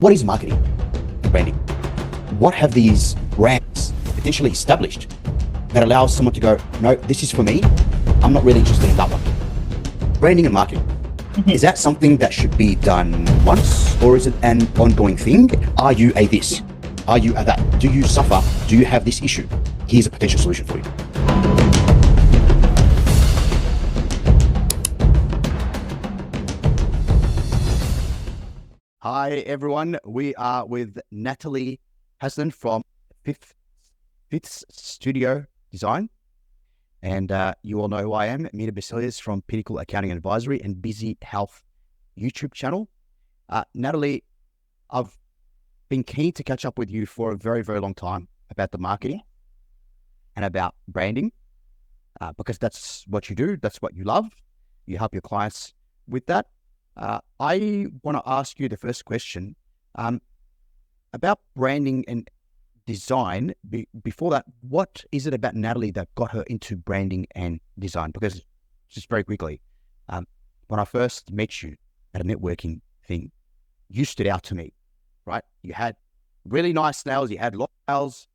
What is marketing and branding? What have these brands potentially established that allows someone to go, no, this is for me. I'm not really interested in that one. Branding and marketing. Is that something that should be done once, or is it an ongoing thing? Are you a this? Are you a that? Do you suffer? Do you have this issue? Here's a potential solution for you. Hi, everyone. We are with Natalie Hassan from Fifth Studio Design. And you all know who I am, Mina from Pinnacle Accounting and Advisory and BusiHealth YouTube channel. Natalie, I've been keen to catch up with you for a very, very long time about the marketing and about branding, because that's what you do. That's what you love. You help your clients with that. I want to ask you the first question about branding and design. Before that, what is it about Natalie that got her into branding and design? Because just very quickly, when I first met you at a networking thing, you stood out to me, right? You had really nice nails, you had long nails,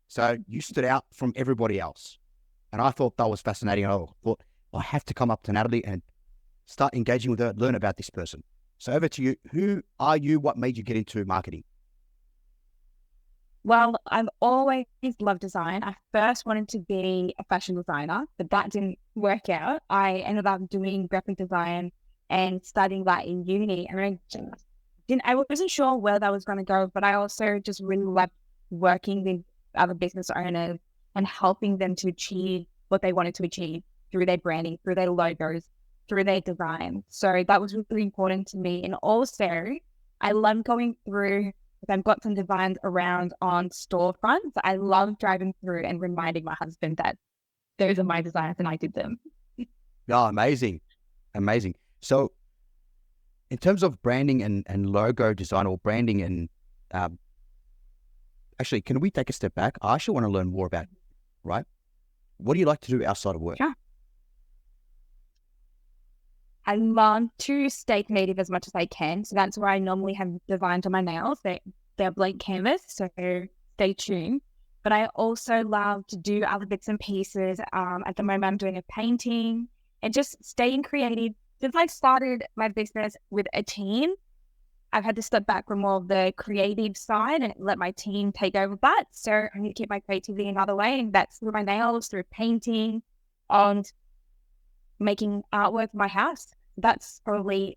so you stood out from everybody else. And I thought that was fascinating. I thought, I have to come up to Natalie and start engaging with her, learn about this person. So over to you. Who are you? What made you get into marketing? Well, I've always loved design. I first wanted to be a fashion designer, but that didn't work out. I ended up doing graphic design and studying that in uni. And I wasn't sure where that was going to go, but I also just really loved working with other business owners and helping them to achieve what they wanted to achieve through their branding, through their logos, through their design. So that was really important to me. And also, I love going through, if I've got some designs around on storefronts, I love driving through and reminding my husband that those are my designs and I did them. Oh, amazing. Amazing. So in terms of branding and logo design, or branding and actually, can we take a step back? I actually want to learn more about, right? What do you like to do outside of work? Sure. I love to stay creative as much as I can. So that's where I normally have designs on my nails. They're blank canvas, so stay tuned. But I also love to do other bits and pieces. At the moment, I'm doing a painting and just staying creative. Since I started my business with a team, I've had to step back from more of the creative side and let my team take over that. So I need to keep my creativity another way, and that's through my nails, through painting, and making artwork for my house. That's probably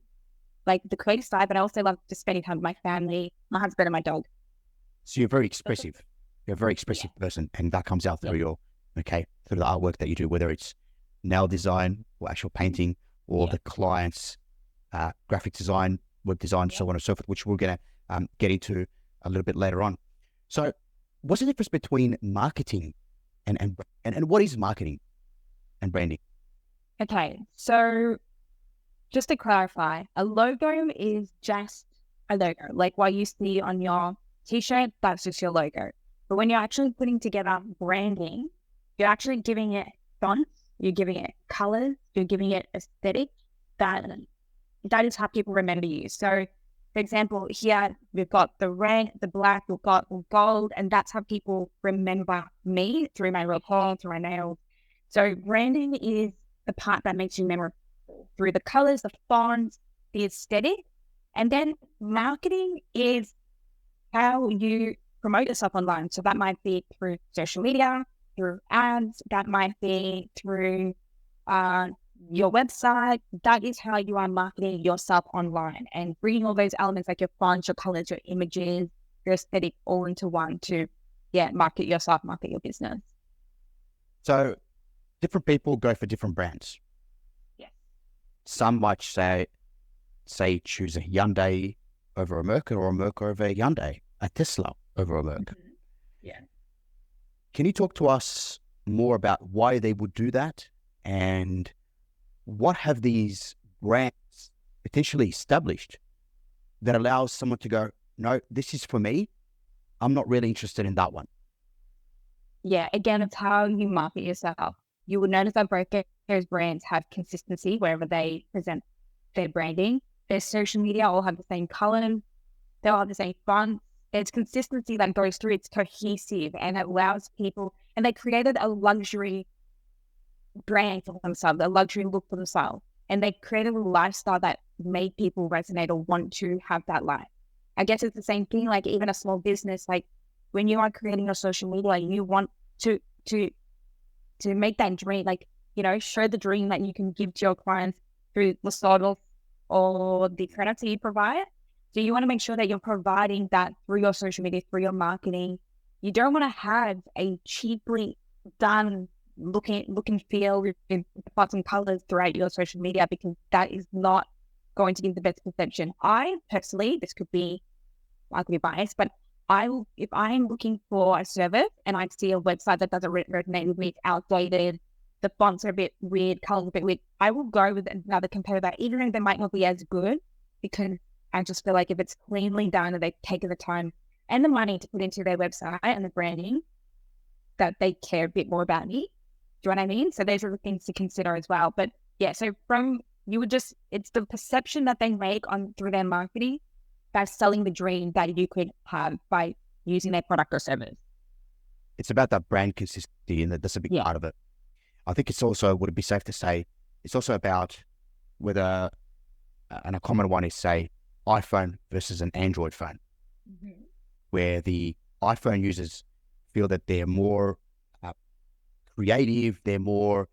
like the creative side, but I also love just spending time with my family, my husband and my dog. So you're very expressive. You're a very expressive person, and that comes out through through the artwork that you do, whether it's nail design or actual painting or the client's graphic design, web design, so on and so forth, which we're going to get into a little bit later on. So what's the difference between marketing and what is marketing and branding? Okay, so just to clarify, a logo is just a logo. Like what you see on your t-shirt, that's just your logo. But when you're actually putting together branding, you're actually giving it fonts, you're giving it colors, you're giving it aesthetic. That is how people remember you. So, for example, here we've got the red, the black, we've got gold, and that's how people remember me, through my red hair, through my nails. So branding is the part that makes you memorable, through the colors, the fonts, the aesthetic. And then marketing is how you promote yourself online. So that might be through social media, through ads, that might be through your website. That is how you are marketing yourself online and bringing all those elements like your fonts, your colors, your images, your aesthetic all into one to market yourself, market your business. So different people go for different brands. Some might say choose a Hyundai over a Merc, or a Merc over a Hyundai, a Tesla over a Merc. Mm-hmm. Yeah. Can you talk to us more about why they would do that, and what have these brands potentially established that allows someone to go, no, this is for me. I'm not really interested in that one. Yeah, again, it's how you market yourself. You will notice that both those brands have consistency wherever they present their branding. Their social media all have the same color, They'll have the same fun. It's consistency that goes through. It's cohesive and it allows people, and they created a luxury brand for themselves, a luxury look for themselves. And they created a lifestyle that made people resonate or want to have that life. I guess it's the same thing, like even a small business, like when you are creating your social media, you want to make that dream, like, you know, show the dream that you can give to your clients through the sort of or the products that you provide. So you want to make sure that you're providing that through your social media, through your marketing. You don't want to have a cheaply done look and feel with spots and colors throughout your social media, because that is not going to give the best perception. I personally, this could be, I could be biased, but if I'm looking for a service and I see a website that doesn't resonate with me, it's outdated, the fonts are a bit weird, colors are a bit weird, I will go with another competitor, even though they might not be as good, because I just feel like if it's cleanly done and they've taken the time and the money to put into their website and the branding, that they care a bit more about me. Do you know what I mean? So those are the things to consider as well. But yeah, so it's the perception that they make through their marketing by selling the dream that you could have by using their product or service. It's about that brand consistency, and that's a big part of it. I think it's also, would it be safe to say, it's also about whether, and a common one is, say, iPhone versus an Android phone, where the iPhone users feel that they're more creative, they're more,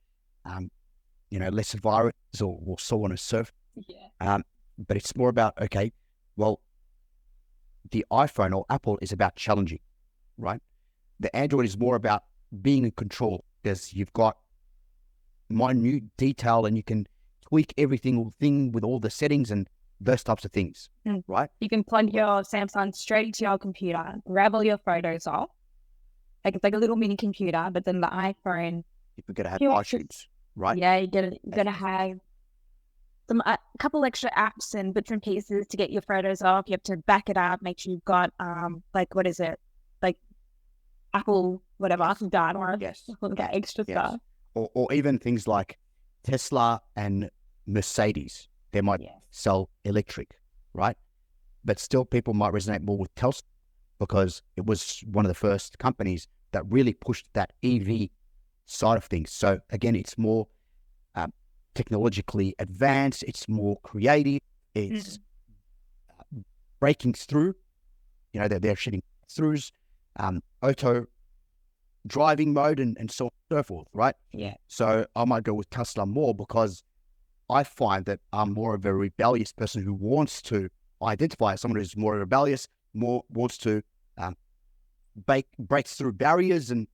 less virus or so on and so forth. But it's more about, okay, well, the iPhone or Apple is about challenging, right? The Android is more about being in control, because you've got minute detail and you can tweak every single thing with all the settings and those types of things, right? You can plug your Samsung straight into your computer, grab all your photos off. Like it's like a little mini computer, but then the iPhone. You're going to have iTunes, right? Yeah, you're going to have a couple extra apps and bits and pieces to get your photos off. You have to back it up, make sure you've got, what is it? Like Apple, whatever, data. Yes. Okay, extra stuff. Or even things like Tesla and Mercedes. They might sell electric, right? But still people might resonate more with Tesla because it was one of the first companies that really pushed that EV side of things. So again, it's more technologically advanced, it's more creative, it's breaking through, they're shooting throughs, auto driving mode and so on and so forth, right? Yeah. So I might go with Tesla more because I find that I'm more of a rebellious person who wants to identify as someone who's more rebellious, more wants to break through barriers and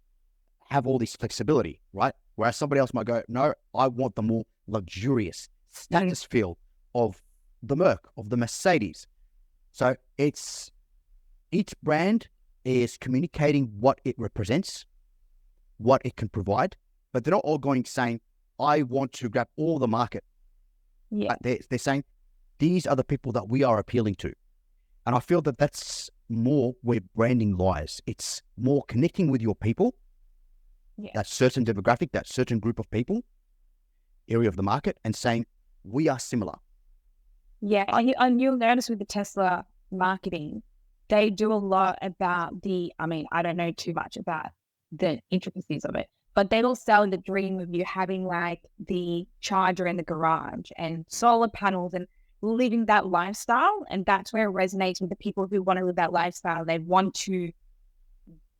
have all this flexibility, right? Whereas somebody else might go, no, I want the more luxurious status feel of the Merc, of the Mercedes. So each brand is communicating what it represents, what it can provide, but they're not all going saying, I want to grab all the market. Yeah. They're saying, these are the people that we are appealing to. And I feel that that's more where branding lies. It's more connecting with your people, that certain demographic, that certain group of people, area of the market, and saying, we are similar. Yeah, and you'll notice with the Tesla marketing, they do a lot about I don't know too much about the intricacies of it, but they will sell the dream of you having like the charger in the garage and solar panels and living that lifestyle. And that's where it resonates with the people who want to live that lifestyle. They want to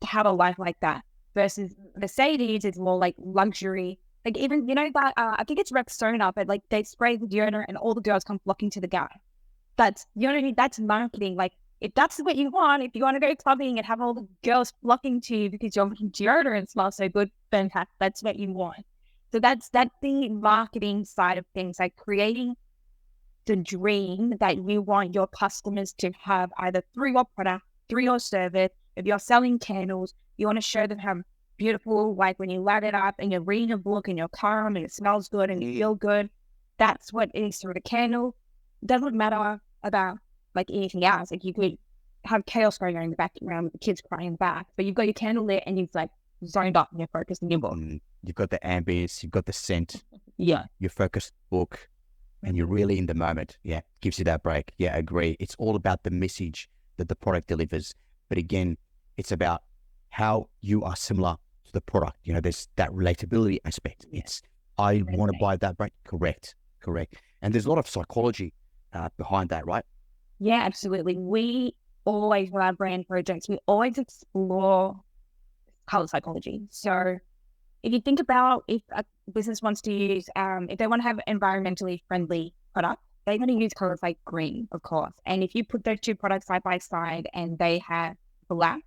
have a life like that. Versus Mercedes is more like luxury. Like even, that, I think it's Rexona, but like they spray the deodorant and all the girls come flocking to the guy. That's, what I mean? That's marketing. Like if that's what you want, if you want to go clubbing and have all the girls flocking to you because your deodorant smells so good, fantastic. That's what you want. So that's the marketing side of things, like creating the dream that you want your customers to have either through your product, through your service. If you're selling candles, you want to show them how beautiful, like when you light it up and you're reading a book and you're calm and it smells good and you feel good. That's what it is through the candle. It doesn't matter about like anything else. Like you could have chaos going on in the background with the kids crying in the back, but you've got your candle lit and you've like zoned up and you're focused on your book. You've got the ambience, you've got the scent. Yeah. You're focused on the book and you're really in the moment. Yeah. Gives you that break. Yeah, agree. It's all about the message that the product delivers. But again, it's about how you are similar to the product. You know, there's that relatability aspect. It's, I want to buy that brand. Correct. And there's a lot of psychology behind that, right? Yeah, absolutely. We always, with our brand projects, we always explore color psychology. So if you think about if a business wants to use, if they want to have environmentally friendly product, they're going to use colors like green, of course. And if you put those two products side by side and they have black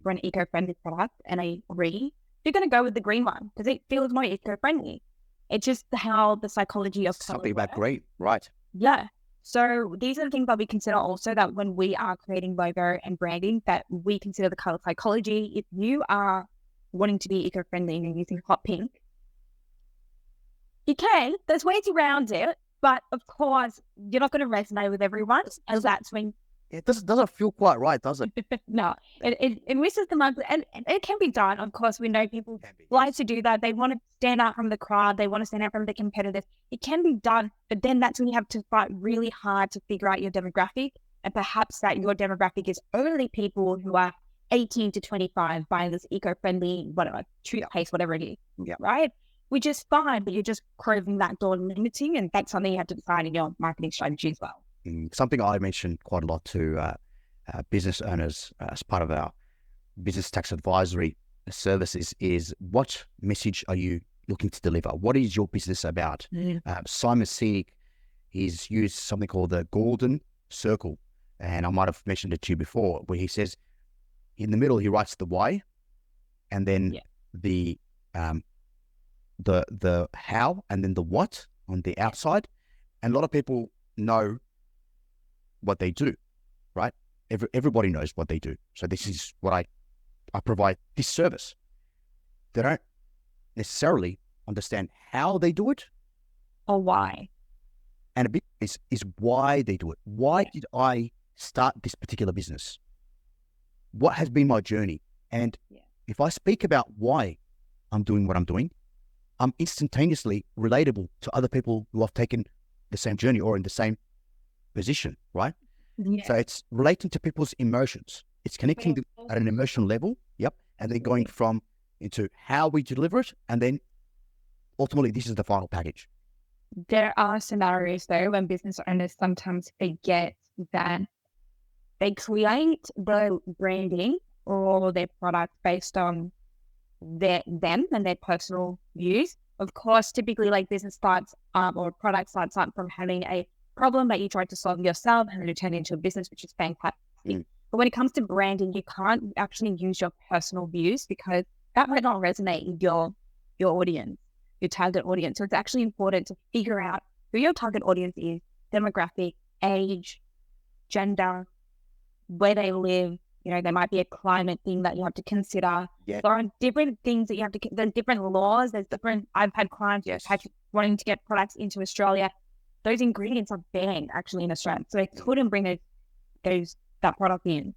for an eco-friendly product and a green, you're going to go with the green one because it feels more eco-friendly. It's just how the psychology of something about green, right? Yeah. So these are the things that we consider also, that when we are creating logo and branding, that we consider the color psychology. If you are wanting to be eco-friendly and you're using hot pink, you can. There's ways around it, but of course, you're not going to resonate with everyone, and that's when it doesn't feel quite right, does it? No, it misses the mark, and it can be done. Of course, we know people like to do that. They want to stand out from the crowd. They want to stand out from the competitors. It can be done, but then that's when you have to fight really hard to figure out your demographic, and perhaps that your demographic is only people who are 18 to 25 buying this eco-friendly, whatever, toothpaste, whatever it is, right? Which is fine, but you're just closing that door, limiting, and that's something you have to decide in your marketing strategy as well. Something I mentioned quite a lot to business owners as part of our business tax advisory services is what message are you looking to deliver? What is your business about? Simon Sinek, he's used something called the golden circle, and I might have mentioned it to you before, where he says in the middle he writes the why, and then the how, and then the what on the outside. And a lot of people know what they do, right? Everybody knows what they do. So this is what I provide this service. They don't necessarily understand how they do it or why. And a bit is why they do it. Why did I start this particular business? What has been my journey? And if I speak about why I'm doing what I'm doing, I'm instantaneously relatable to other people who have taken the same journey or in the same position, right? So it's relating to people's emotions. It's connecting at an emotional level, and then going from into how we deliver it, and then ultimately this is the final package. There are scenarios though when business owners sometimes forget that they create the branding or their product based on them and their personal views. Of course, typically like business starts or product starts up from having a problem that you tried to solve yourself and then it turned into a business, which is fantastic. But when it comes to branding, you can't actually use your personal views because that might not resonate with your audience, your target audience. So it's actually important to figure out who your target audience is, demographic, age, gender, where they live. You know, there might be a climate thing that you have to consider. There are different things that you have to, there's different laws, there's different, I've had clients wanting to get products into Australia. Those ingredients are banned actually in Australia. So they couldn't bring that product in.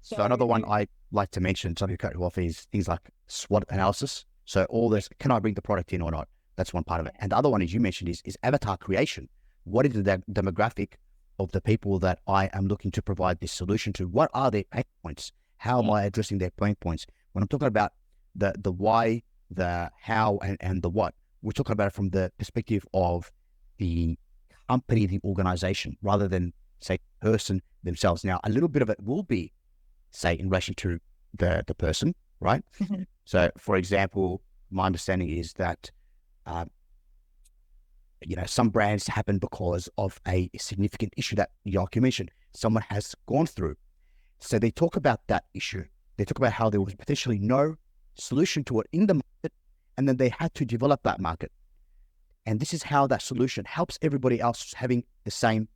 So another one I like to mention, something to offer is things like SWOT analysis. So all this, can I bring the product in or not? That's one part of it. And the other one, as you mentioned, is avatar creation. What is the demographic of the people that I am looking to provide this solution to? What are their pain points? How am I addressing their pain points? When I'm talking about the why, the how, and the what, we're talking about it from the perspective of the company, the organization, rather than, say, person themselves. Now, a little bit of it will be, say, in relation to the person, right? So, for example, my understanding is that some brands happen because of a significant issue that, like you mentioned, someone has gone through. So they talk about that issue. They talk about how there was potentially no solution to it in the market, and then they had to develop that market. And this is how that solution helps everybody else having the same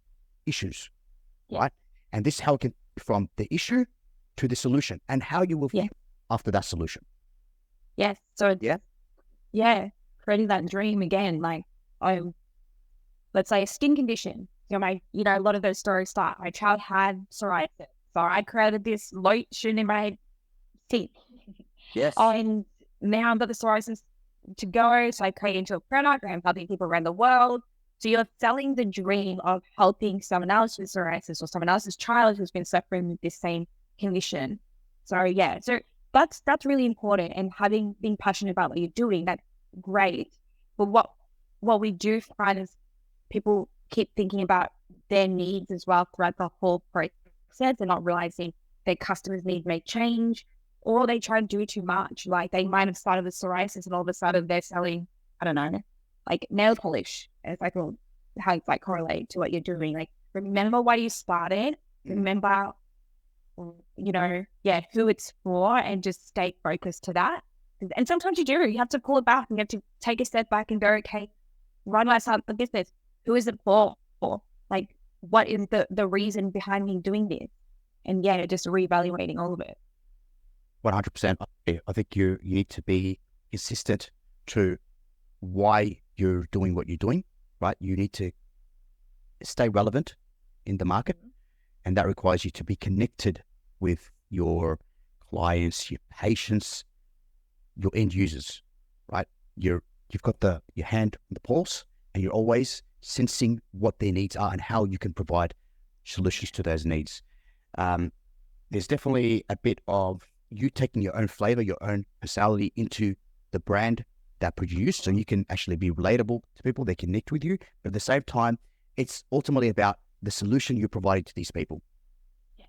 issues, right? And this is how it can, from the issue to the solution, and how you will feel after that solution. Yes. So creating that dream again, like let's say a skin condition. A lot of those stories start, my child had psoriasis, so I created this lotion in my teeth. And now I've got the psoriasis to go, so I create into a product. I'm helping people around the world. So you're selling the dream of helping someone else with psoriasis or someone else's child who's been suffering with this same condition. So yeah, so that's really important. And being passionate about what you're doing, that's great. But what we do find is people keep thinking about their needs as well throughout the whole process and not realizing their customers' needs may change, or they try to do too much. Like they might have started with psoriasis and all of a sudden they're selling, I don't know, like nail polish. It's like, well, how it's like correlate to what you're doing. Like remember why you started, remember, who it's for, and just stay focused to that. And sometimes you have to pull it back and you have to take a step back and go, okay, why do I start the business? Who is it for? Like, what is the reason behind me doing this? And just reevaluating all of it. 100%. I think you need to be consistent to why you're doing what you're doing, right? You need to stay relevant in the market, and that requires you to be connected with your clients, your patients, your end users, right? You've got your hand on the pulse, and you're always sensing what their needs are and how you can provide solutions to those needs. There's definitely a bit of you taking your own flavor, your own personality into the brand that produced, so you can actually be relatable to people, they connect with you. But at the same time, it's ultimately about the solution you're providing to these people. Yeah.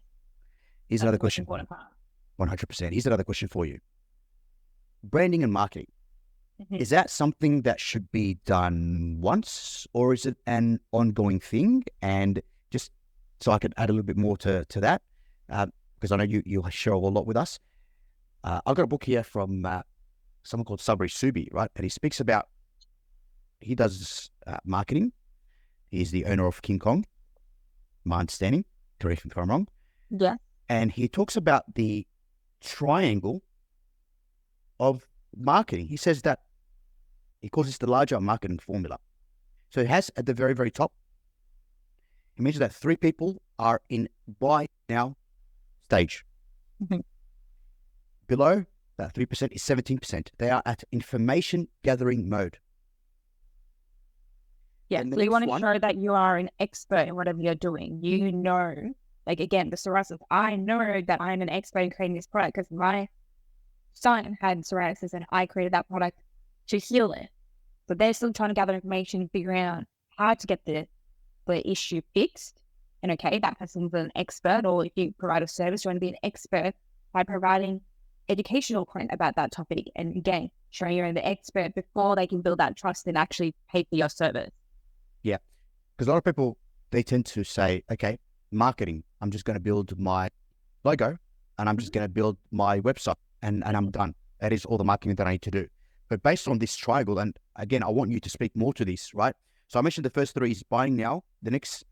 Here's another question. 100%. Here's another question for you. Branding and marketing. Is that something that should be done once, or is it an ongoing thing? And just so I could add a little bit more to that, because I know you'll share a lot with us. I've got a book here from someone called Sabri Subi, right? And he speaks about, he does marketing. He's the owner of King Kong, my understanding, correct me if I'm wrong. Yeah. And he talks about the triangle of marketing. He says that he calls this the larger marketing formula. So it has at the very, very top, he mentions that 3 people are in buy now stage. Below that 3% is 17%. They are at information gathering mode. Yeah, so you want to show that you are an expert in whatever you're doing. You know, like again, the psoriasis, I know that I'm an expert in creating this product because my son had psoriasis and I created that product to heal it. But they're still trying to gather information and figure out how to get the issue fixed. And okay, that person's an expert, or if you provide a service, you want to be an expert by providing educational content about that topic. And again, showing you're the expert before they can build that trust and actually pay for your service. Yeah, because a lot of people, they tend to say, okay, marketing, I'm just going to build my logo and I'm just going to build my website and I'm done. That is all the marketing that I need to do. But based on this triangle, and again, I want you to speak more to this, right? So I mentioned the first 3 is buying now. The next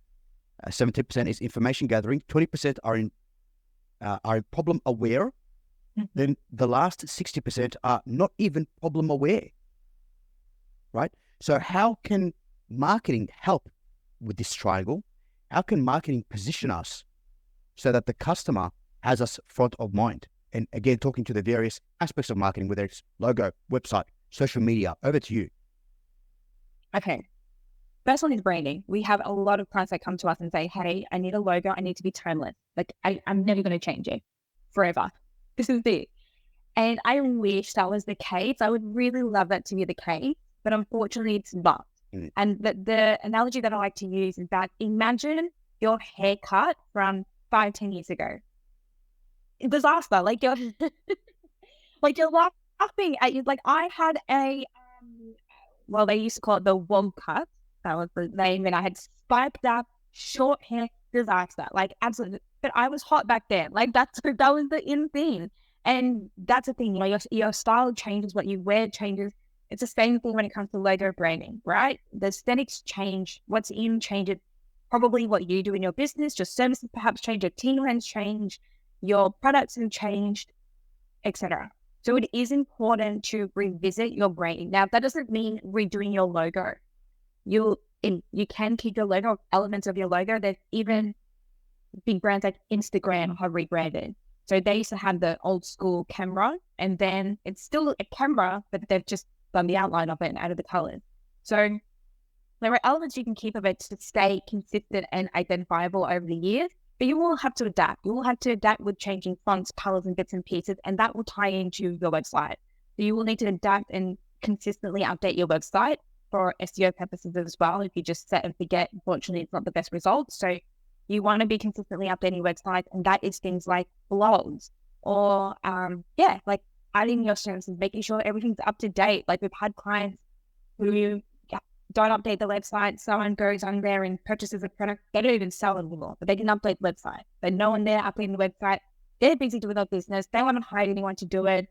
17% is information gathering. 20% are problem aware. Then the last 60% are not even problem aware, right? So how can marketing help with this triangle? How can marketing position us so that the customer has us front of mind? And again, talking to the various aspects of marketing, whether it's logo, website, social media, over to you. Okay. First one is branding. We have a lot of clients that come to us and say, hey, I need a logo. I need to be timeless. Like I'm never going to change it forever. This is it. And I wish that was the case. I would really love that to be the case, but unfortunately it's not. And the analogy that I like to use is that imagine your haircut from 5-10 years ago. Disaster. Like you're laughing at you. Like I had a, they used to call it the wog cut. That was the name. And I had spiked up short hair, disaster. Like absolutely. But I was hot back then. Like that was the in thing. And that's the thing, you know, your style changes, what you wear changes. It's the same thing when it comes to logo branding, right? The aesthetics change, what's in changes, probably what you do in your business, your services perhaps change, your team has changed, your products have changed, etc. So it is important to revisit your branding. Now, that doesn't mean redoing your logo. You can keep your logo, elements of your logo. There's even big brands like Instagram have rebranded. So they used to have the old school camera, and then it's still a camera, but they've just done the outline of it and added the colors. So There are elements you can keep of it to stay consistent and identifiable over the years, but you will have to adapt. You will have to adapt with changing fonts, colors, and bits and pieces, and that will tie into your website. So you will need to adapt and consistently update your website for SEO purposes as well. If you just set and forget, unfortunately, it's not the best result. So you want to be consistently updating your website, and that is things like blogs or, like adding your services, making sure everything's up to date. Like we've had clients who don't update the website. Someone goes on there and purchases a product. They don't even sell it anymore, but they didn't update the website. There's no one there updating the website. They're busy doing their business. They want to hire anyone to do it.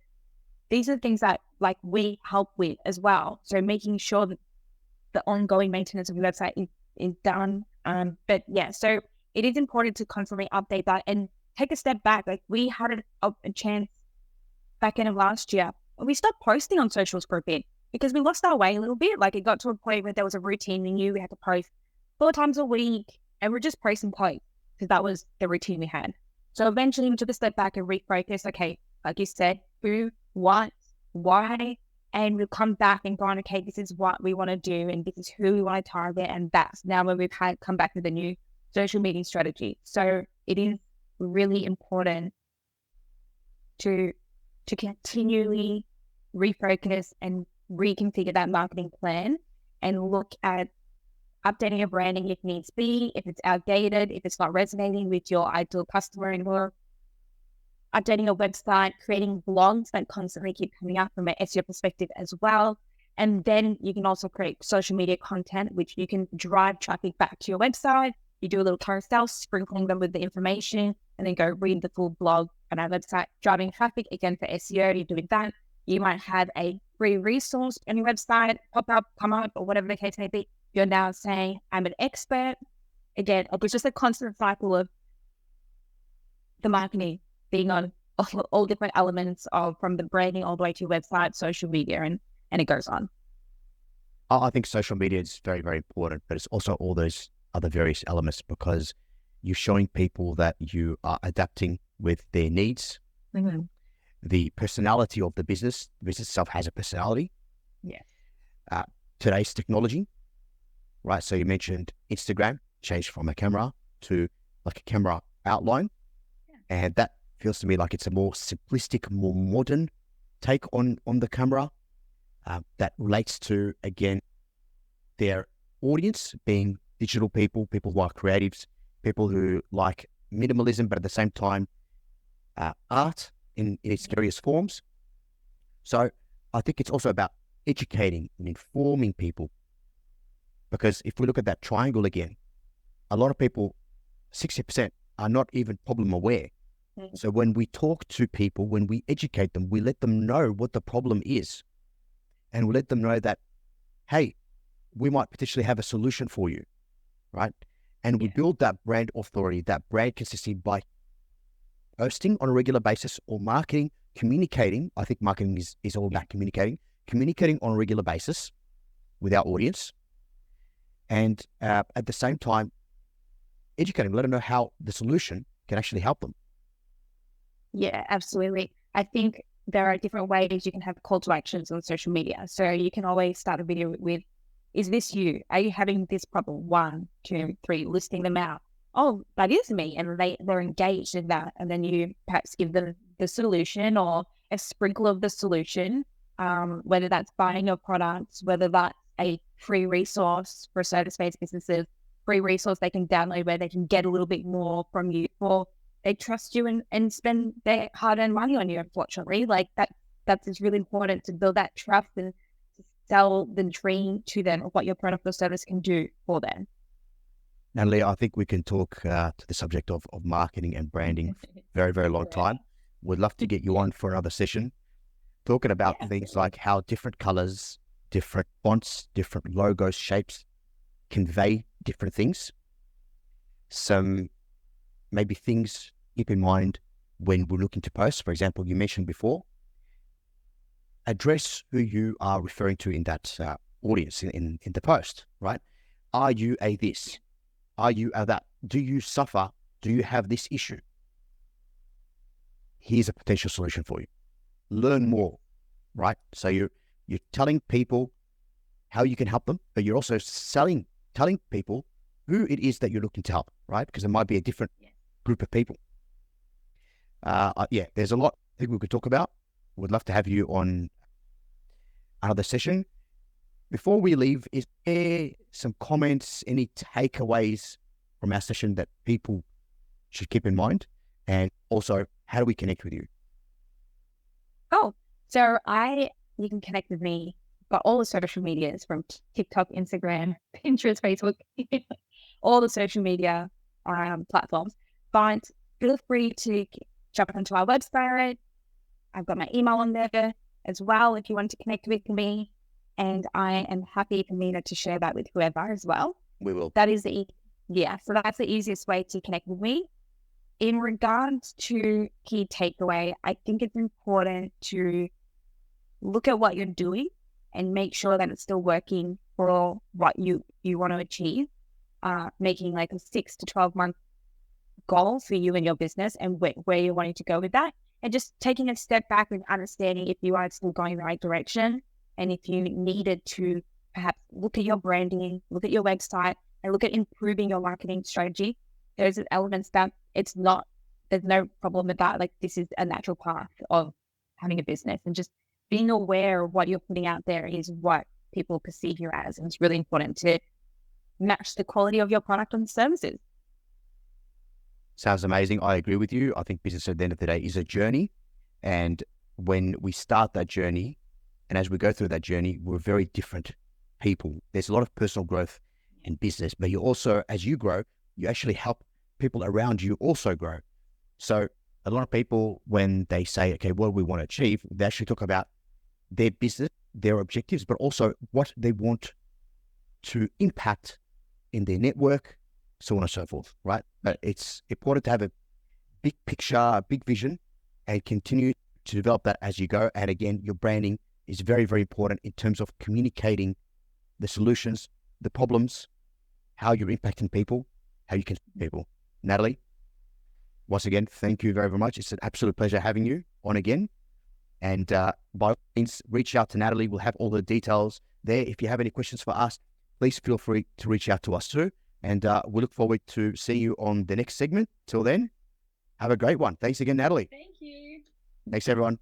These are things that like we help with as well. So making sure that the ongoing maintenance of your website is done. But yeah, so it is important to constantly update that and take a step back. Like we had a chance back end of last year. We stopped posting on socials for a bit because we lost our way a little bit. Like it got to a point where there was a routine. We knew we had to post 4 times a week and we're just posting posts because that was the routine we had. So eventually we took a step back and refocused. Okay, like you said, who, what, why, and we've come back and gone, okay, this is what we want to do and this is who we want to target. And that's now when we've come back with a new social media strategy. So it is really important to continually refocus and reconfigure that marketing plan and look at updating your branding if needs be, if it's outdated, if it's not resonating with your ideal customer anymore, updating your website, creating blogs that constantly keep coming up from an SEO perspective as well. And then you can also create social media content, which you can drive traffic back to your website. You do a little carousel, sprinkling them with the information, and then go read the full blog on our website, driving traffic again for SEO. You're doing that. You might have a free resource on your website, pop up, come up, or whatever the case may be. You're now saying, I'm an expert. Again, it's just a constant cycle of the marketing being on all different elements of from the branding all the way to your website, social media, and it goes on. I think social media is very, very important, but it's also all those other various elements because you're showing people that you are adapting with their needs. Mm-hmm. The personality of the business itself has a personality. Yeah. Today's technology, right? So you mentioned Instagram changed from a camera to like a camera outline. Yeah. And that feels to me like it's a more simplistic, more modern take on the camera that relates to, again, their audience being digital people who are creatives, people who like minimalism, but at the same time, art in its various forms. So I think it's also about educating and informing people. Because if we look at that triangle again, a lot of people, 60% are not even problem aware. Mm-hmm. So when we talk to people, when we educate them, we let them know what the problem is. And we let them know that, hey, we might potentially have a solution for you, right? And we build that brand authority, that brand consistency by posting on a regular basis or marketing, communicating. I think marketing is all about communicating on a regular basis with our audience. And at the same time, educating, let them know how the solution can actually help them. Yeah, absolutely. I think there are different ways you can have call to actions on social media. So you can always start a video with, is this you? Are you having this problem? 1, 2, 3, listing them out. Oh, that is me. And they're engaged in that. And then you perhaps give them the solution or a sprinkle of the solution, whether that's buying your products, whether that's a free resource for service-based businesses, free resource they can download where they can get a little bit more from you, or they trust you and spend their hard-earned money on you, unfortunately. Like that's just really important to build that trust and to sell the dream to them of what your product or service can do for them. Natalie, I think we can talk to the subject of marketing and branding very, very long time. We'd love to get you on for another session, talking about things like how different colors, different fonts, different logos, shapes convey different things. Some maybe things keep in mind when we're looking to post. For example, you mentioned before, address who you are referring to in that audience in the post, right? Are you a this? Are you a that? Do you suffer? Do you have this issue? Here's a potential solution for you. Learn more, right? So you're telling people how you can help them, but you're also telling people who it is that you're looking to help, right? Because it might be a different group of people. There's a lot I think we could talk about. Would love to have you on another session. Before we leave, is there some comments, any takeaways from our session that people should keep in mind? And also, how do we connect with you? Oh, so you can connect with me, but all the social medias from TikTok, Instagram, Pinterest, Facebook, all the social media platforms. But feel free to jump onto our website. I've got my email on there as well if you want to connect with me. And I am happy for Mina to share that with whoever as well. We will. That is so that's the easiest way to connect with me. In regards to key takeaway, I think it's important to look at what you're doing and make sure that it's still working for what you want to achieve. Making like a 6 to 12 month goal for you and your business and where you're wanting to go with that. And just taking a step back and understanding if you are still going in the right direction. And if you needed to perhaps look at your branding, look at your website, and look at improving your marketing strategy, there's elements that there's no problem with that. Like, this is a natural path of having a business, and just being aware of what you're putting out there is what people perceive you as. And it's really important to match the quality of your product and services. Sounds amazing. I agree with you. I think business at the end of the day is a journey. And when we start that journey, and as we go through that journey, we're very different people. There's a lot of personal growth in business, but you also, as you grow, you actually help people around you also grow. So a lot of people, when they say, okay, what do we want to achieve? They actually talk about their business, their objectives, but also what they want to impact in their network, so on and so forth, right? But it's important to have a big picture, a big vision, and continue to develop that as you go. And again, your branding is very, very important in terms of communicating the solutions, the problems, how you're impacting people, how you can help people. Natalie, once again, thank you very, very much. It's an absolute pleasure having you on again. And by all means, reach out to Natalie. We'll have all the details there. If you have any questions for us, please feel free to reach out to us too. And we look forward to seeing you on the next segment. Till then, have a great one. Thanks again, Natalie. Thank you. Thanks, everyone.